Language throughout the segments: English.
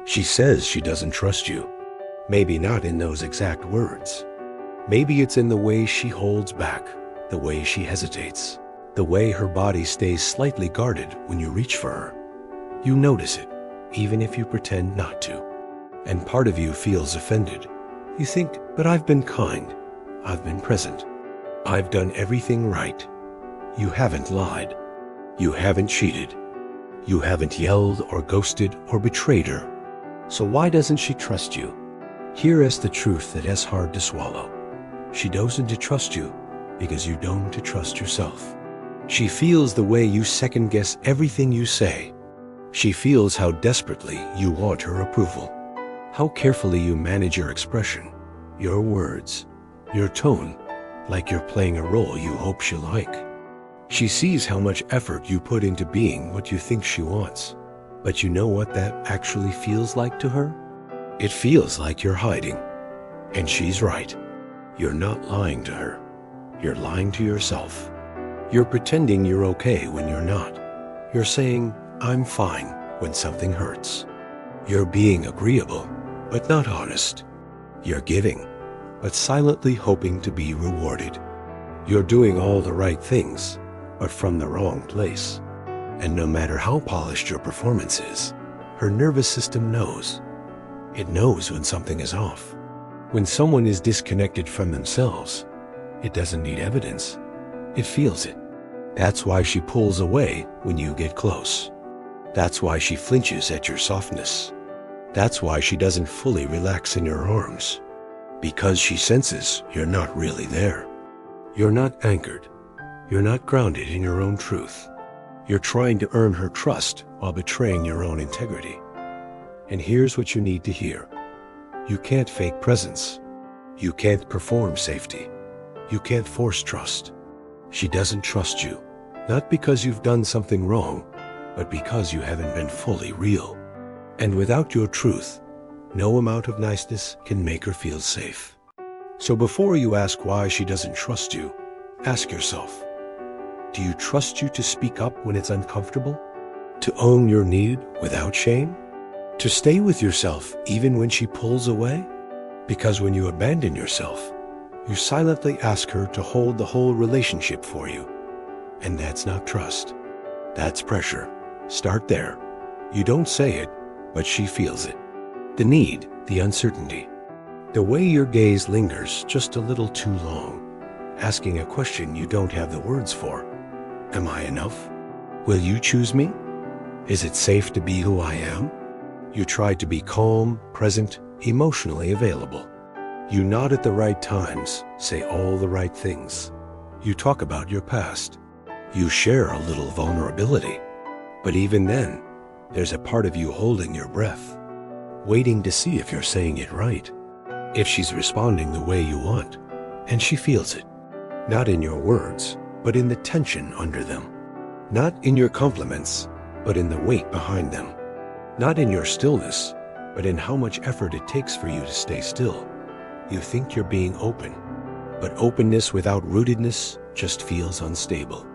She says she doesn't trust you. Maybe not in those exact words. Maybe it's in the way she holds back, the way she hesitates, the way her body stays slightly guarded when you reach for her. You notice it, even if you pretend not to. And part of you feels offended. You think, but I've been kind. I've been present. I've done everything right. You haven't lied. You haven't cheated. You haven't yelled or ghosted or betrayed her. So why doesn't she trust you? Here is the truth that is hard to swallow. She doesn't trust you because you don't trust yourself. She feels the way you second-guess everything you say. She feels how desperately you want her approval, how carefully you manage your expression, your words, your tone, like you're playing a role you hope she'll like. She sees how much effort you put into being what you think she wants. But you know what that actually feels like to her? It feels like you're hiding. And she's right. You're not lying to her. You're lying to yourself. You're pretending you're okay when you're not. You're saying, I'm fine, when something hurts. You're being agreeable, but not honest. You're giving, but silently hoping to be rewarded. You're doing all the right things, but from the wrong place. And no matter how polished your performance is, her nervous system knows. It knows when something is off. When someone is disconnected from themselves, it doesn't need evidence. It feels it. That's why she pulls away when you get close. That's why she flinches at your softness. That's why she doesn't fully relax in your arms. Because she senses you're not really there. You're not anchored. You're not grounded in your own truth. You're trying to earn her trust while betraying your own integrity. And here's what you need to hear. You can't fake presence. You can't perform safety. You can't force trust. She doesn't trust you, not because you've done something wrong, but because you haven't been fully real. And without your truth, no amount of niceness can make her feel safe. So before you ask why she doesn't trust you, ask yourself, do you trust you to speak up when it's uncomfortable? To own your need without shame? To stay with yourself even when she pulls away? Because when you abandon yourself, you silently ask her to hold the whole relationship for you. And that's not trust. That's pressure. Start there. You don't say it, but she feels it. The need, the uncertainty. The way your gaze lingers just a little too long, asking a question you don't have the words for. Am I enough? Will you choose me? Is it safe to be who I am? You try to be calm, present, emotionally available. You nod at the right times, say all the right things. You talk about your past. You share a little vulnerability. But even then, there's a part of you holding your breath, waiting to see if you're saying it right, if she's responding the way you want. And she feels it, not in your words, but in the tension under them. Not in your compliments, but in the weight behind them. Not in your stillness, but in how much effort it takes for you to stay still. You think you're being open, but openness without rootedness just feels unstable.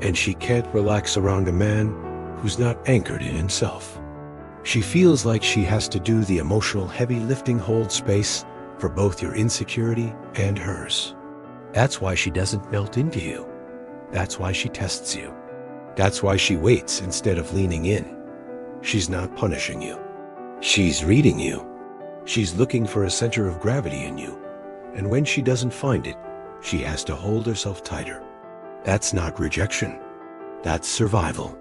And she can't relax around a man who's not anchored in himself. She feels like she has to do the emotional heavy lifting, hold space for both your insecurity and hers. That's why she doesn't melt into you. That's why she tests you. That's why she waits instead of leaning in. She's not punishing you. She's reading you. She's looking for a center of gravity in you. And when she doesn't find it, she has to hold herself tighter. That's not rejection. That's survival.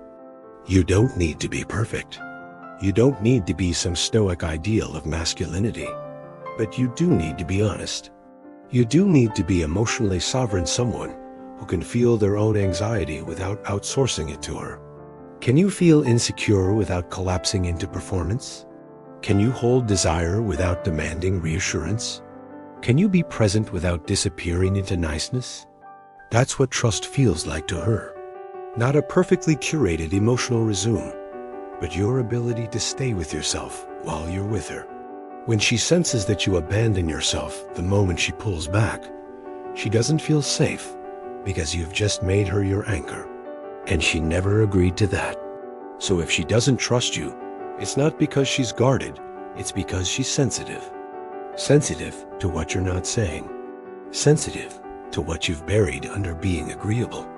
You don't need to be perfect. You don't need to be some stoic ideal of masculinity. But you do need to be honest. You do need to be emotionally sovereign, someone who can feel their own anxiety without outsourcing it to her. Can you feel insecure without collapsing into performance? Can you hold desire without demanding reassurance? Can you be present without disappearing into niceness? That's what trust feels like to her. Not a perfectly curated emotional resume, but your ability to stay with yourself while you're with her. When she senses that you abandon yourself the moment she pulls back, she doesn't feel safe because you've just made her your anchor. And she never agreed to that. So if she doesn't trust you, it's not because she's guarded, It's because she's sensitive. Sensitive to what you're not saying. Sensitive to what you've buried under being agreeable.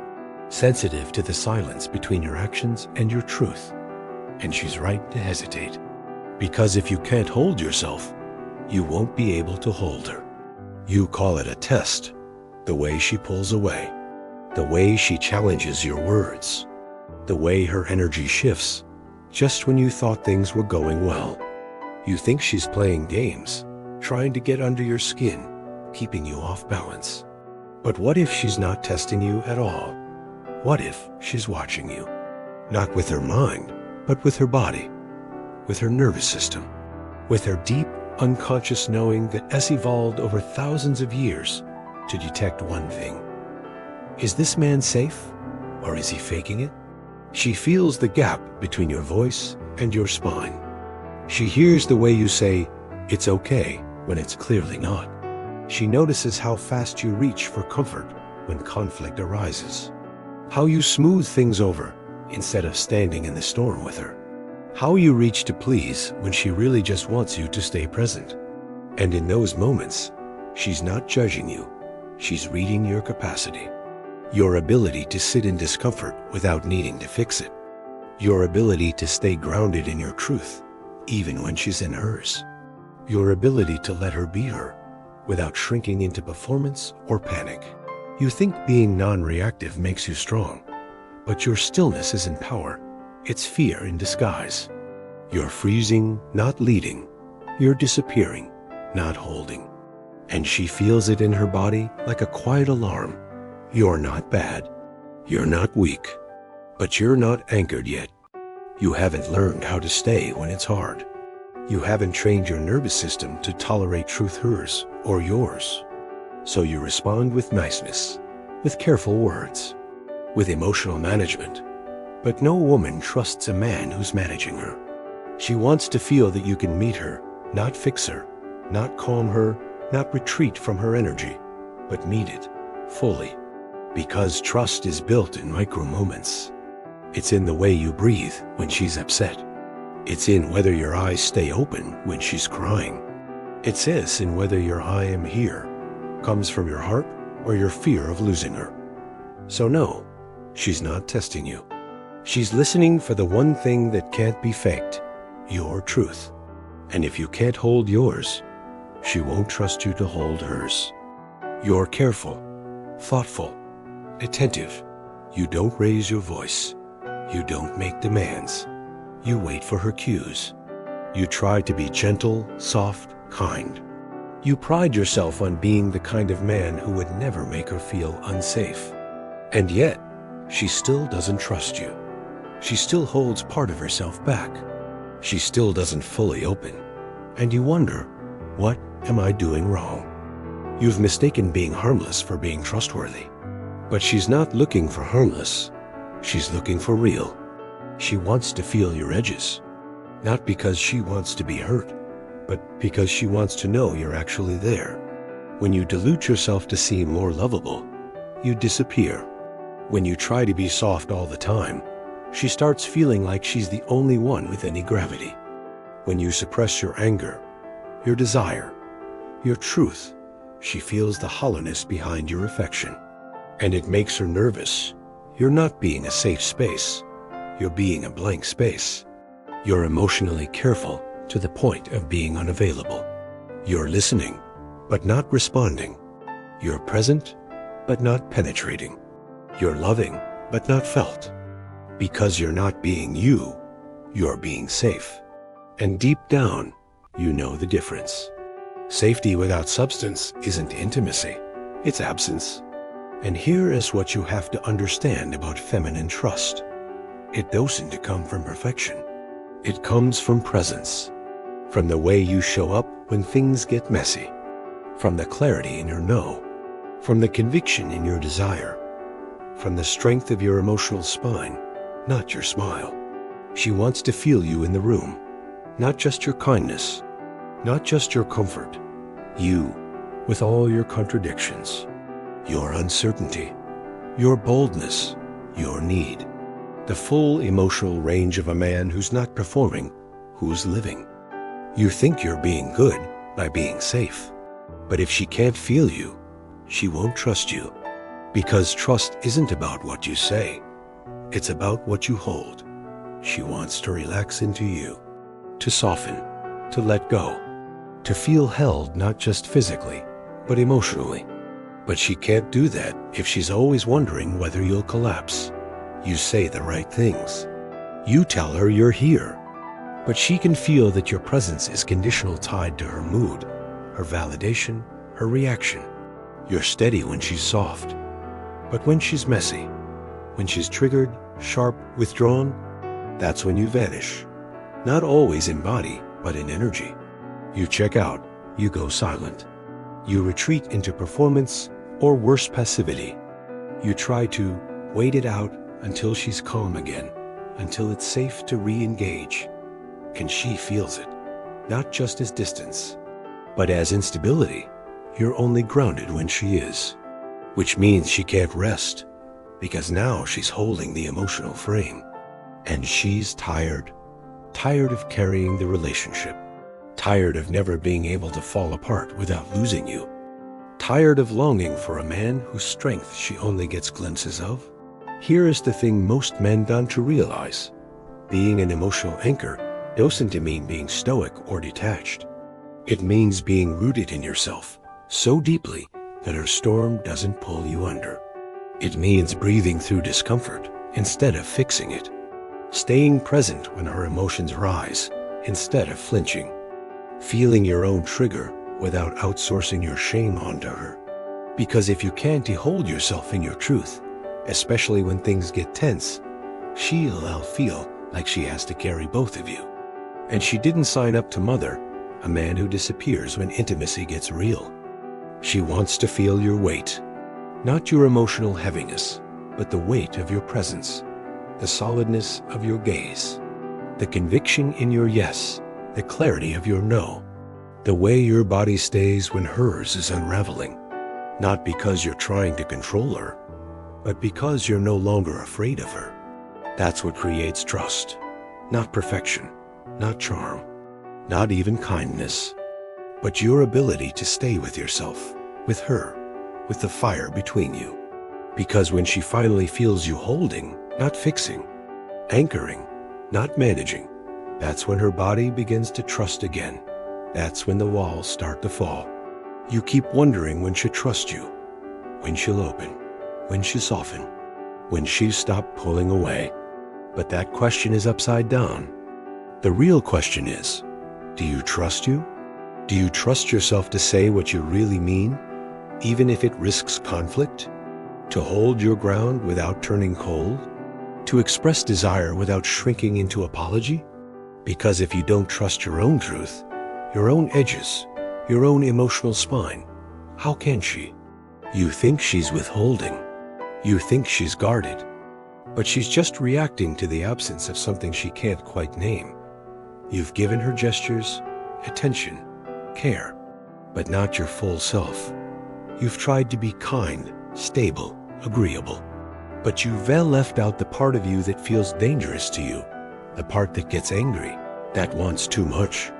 Sensitive to the silence between your actions and your truth. And she's right to hesitate. Because if you can't hold yourself, you won't be able to hold her. You call it a test, the way she pulls away, the way she challenges your words, the way her energy shifts just when you thought things were going well. You think she's playing games, trying to get under your skin, keeping you off balance. But what if she's not testing you at all? What if she's watching you? Not with her mind, but with her body, with her nervous system, with her deep, unconscious knowing that has evolved over thousands of years to detect one thing. Is this man safe, or is he faking it? She feels the gap between your voice and your spine. She hears the way you say, "It's okay," when it's clearly not. She notices how fast you reach for comfort when conflict arises. How you smooth things over instead of standing in the storm with her. How you reach to please when she really just wants you to stay present. And in those moments, she's not judging you. She's reading your capacity. Your ability to sit in discomfort without needing to fix it. Your ability to stay grounded in your truth, even when she's in hers. Your ability to let her be her without shrinking into performance or panic. You think being non-reactive makes you strong, but your stillness isn't power. It's fear in disguise. You're freezing, not leading. You're disappearing, not holding. And she feels it in her body like a quiet alarm. You're not bad. You're not weak. But you're not anchored yet. You haven't learned how to stay when it's hard. You haven't trained your nervous system to tolerate truth hers or yours. So you respond with niceness, with careful words, with emotional management. But no woman trusts a man who's managing her. She wants to feel that you can meet her, not fix her, not calm her, not retreat from her energy, but meet it fully. Because trust is built in micro moments. It's in the way you breathe when she's upset. It's in whether your eyes stay open when she's crying. It says in whether your "I am here" comes from your heart or your fear of losing her. So no, she's not testing you. She's listening for the one thing that can't be faked, your truth. And if you can't hold yours, she won't trust you to hold hers. You're careful, thoughtful, attentive. You don't raise your voice. You don't make demands. You wait for her cues. You try to be gentle, soft, kind. You pride yourself on being the kind of man who would never make her feel unsafe. And yet, she still doesn't trust you. She still holds part of herself back. She still doesn't fully open. And you wonder, what am I doing wrong? You've mistaken being harmless for being trustworthy. But she's not looking for harmless. She's looking for real. She wants to feel your edges. Not because she wants to be hurt, but because she wants to know you're actually there. When you dilute yourself to seem more lovable, you disappear. When you try to be soft all the time, she starts feeling like she's the only one with any gravity. When you suppress your anger, your desire, your truth, she feels the hollowness behind your affection. And it makes her nervous. You're not being a safe space. You're being a blank space. You're emotionally careful to the point of being unavailable. You're listening, but not responding. You're present, but not penetrating. You're loving, but not felt. Because you're not being you, you're being safe. And deep down, you know the difference. Safety without substance isn't intimacy, it's absence. And here is what you have to understand about feminine trust. It doesn't come from perfection. It comes from presence. From the way you show up when things get messy. From the clarity in your no. From the conviction in your desire. From the strength of your emotional spine, not your smile. She wants to feel you in the room. Not just your kindness. Not just your comfort. You, with all your contradictions. Your uncertainty. Your boldness. Your need. The full emotional range of a man who's not performing, who's living. You think you're being good by being safe. But if she can't feel you, she won't trust you. Because trust isn't about what you say. It's about what you hold. She wants to relax into you, to soften, to let go, to feel held not just physically, but emotionally. But she can't do that if she's always wondering whether you'll collapse. You say the right things. You tell her you're here. But she can feel that your presence is conditional, tied to her mood, her validation, her reaction. You're steady when she's soft. But when she's messy, when she's triggered, sharp, withdrawn, that's when you vanish. Not always in body, but in energy. You check out, you go silent. You retreat into performance, or worse, passivity. You try to wait it out until she's calm again, until it's safe to re-engage. And she feels it, not just as distance, but as instability. You're only grounded when she is, which means she can't rest, because now she's holding the emotional frame. And she's tired of carrying the relationship, tired of never being able to fall apart without losing you, tired of longing for a man whose strength she only gets glimpses of. Here is the thing most men don't to realize. Being an emotional anchor doesn't mean being stoic or detached. It means being rooted in yourself so deeply that her storm doesn't pull you under. It means breathing through discomfort instead of fixing it, staying present when her emotions rise instead of flinching, feeling your own trigger without outsourcing your shame onto her. Because if you can't hold yourself in your truth, especially when things get tense, she'll feel like she has to carry both of you. And she didn't sign up to mother a man who disappears when intimacy gets real. She wants to feel your weight, not your emotional heaviness, but the weight of your presence, the solidness of your gaze, the conviction in your yes, the clarity of your no, the way your body stays when hers is unraveling, not because you're trying to control her, but because you're no longer afraid of her. That's what creates trust, not perfection, not charm, not even kindness, but your ability to stay with yourself, with her, with the fire between you. Because when she finally feels you holding, not fixing, anchoring, not managing, that's when her body begins to trust again. That's when the walls start to fall. You keep wondering when she'll trust you, when she'll open, when she'll soften, when she'll stop pulling away. But that question is upside down. The real question is, do you trust you? Do you trust yourself to say what you really mean, even if it risks conflict? To hold your ground without turning cold? To express desire without shrinking into apology? Because if you don't trust your own truth, your own edges, your own emotional spine, how can she? You think she's withholding. You think she's guarded. But she's just reacting to the absence of something she can't quite name. You've given her gestures, attention, care, but not your full self. You've tried to be kind, stable, agreeable. But you've left out the part of you that feels dangerous to you, the part that gets angry, that wants too much,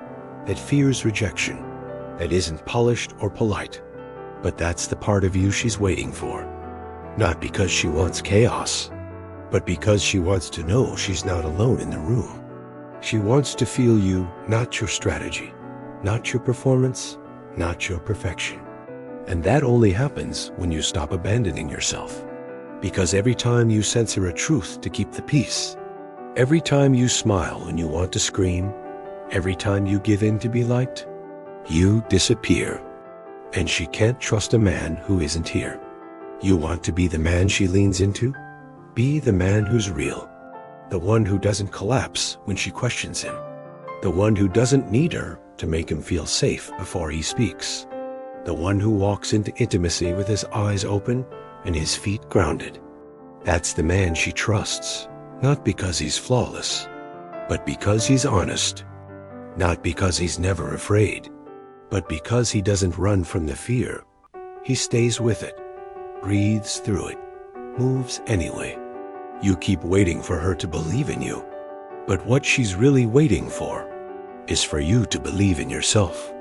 that fears rejection, that isn't polished or polite. But that's the part of you she's waiting for. Not because she wants chaos, but because she wants to know she's not alone in the room. She wants to feel you, not your strategy, not your performance, not your perfection. And that only happens when you stop abandoning yourself. Because every time you censor a truth to keep the peace, every time you smile when you want to scream, every time you give in to be liked, you disappear. And she can't trust a man who isn't here. You want to be the man she leans into? Be the man who's real. The one who doesn't collapse when she questions him. The one who doesn't need her to make him feel safe before he speaks. The one who walks into intimacy with his eyes open and his feet grounded. That's the man she trusts, not because he's flawless, but because he's honest. Not because he's never afraid, but because he doesn't run from the fear. He stays with it, breathes through it, moves anyway. You keep waiting for her to believe in you, but what she's really waiting for is for you to believe in yourself.